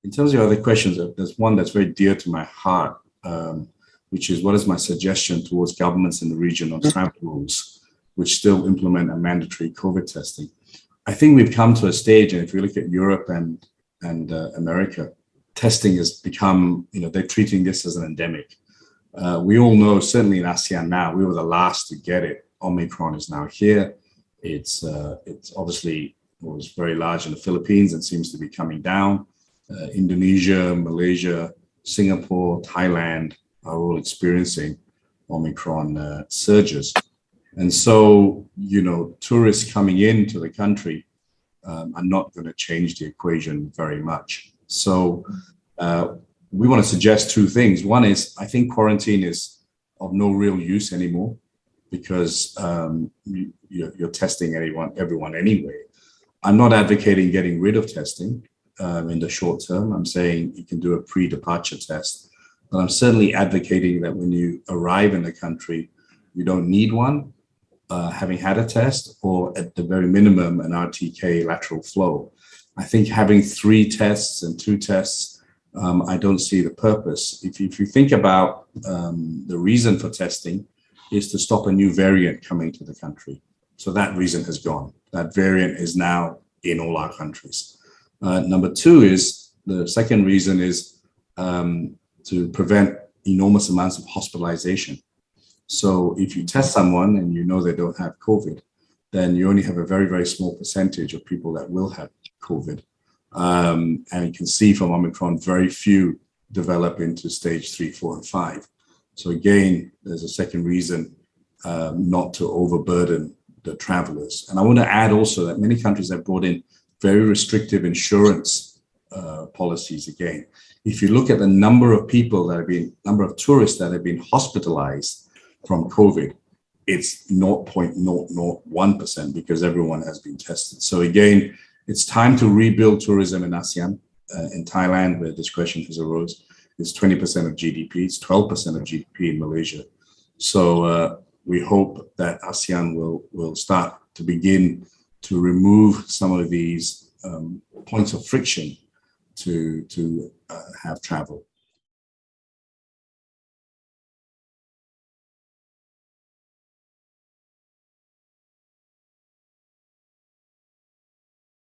In terms of other questions, there's one that's very dear to my heart, which is what is my suggestion towards governments in the region on travel rules, which still implement a mandatory COVID testing. I think we've come to a stage, and if you look at Europe and America, testing has become, they're treating this as an endemic. We all know, certainly in ASEAN now, we were the last to get it. Omicron is now here. It's obviously was very large in the Philippines and seems to be coming down. Indonesia, Malaysia, Singapore, Thailand are all experiencing Omicron surges. And so, tourists coming into the country are not going to change the equation very much. So we want to suggest two things. One is, I think quarantine is of no real use anymore because you're testing everyone anyway. I'm not advocating getting rid of testing in the short term. I'm saying you can do a pre-departure test. But I'm certainly advocating that when you arrive in the country, you don't need one, having had a test, or at the very minimum, an RTK lateral flow. I think having 3 tests and 2 tests, I don't see the purpose. If you think about the reason for testing is to stop a new variant coming to the country. So that reason has gone. That variant is now in all our countries. Number 2 is, the second reason is to prevent enormous amounts of hospitalization. So if you test someone and you know they don't have COVID, then you only have a very, very small percentage of people that will have COVID. And you can see from Omicron, very few develop into stage 3, 4, and 5. So again, there's a second reason not to overburden the travelers. And I want to add also that many countries have brought in very restrictive insurance policies again. If you look at the number of tourists that have been hospitalized from COVID, it's 0.001% because everyone has been tested. So again, it's time to rebuild tourism in ASEAN. In Thailand, where this question has arose, it's 20% of GDP, it's 12% of GDP in Malaysia. So we hope that ASEAN will start to begin to remove some of these points of friction to have travel.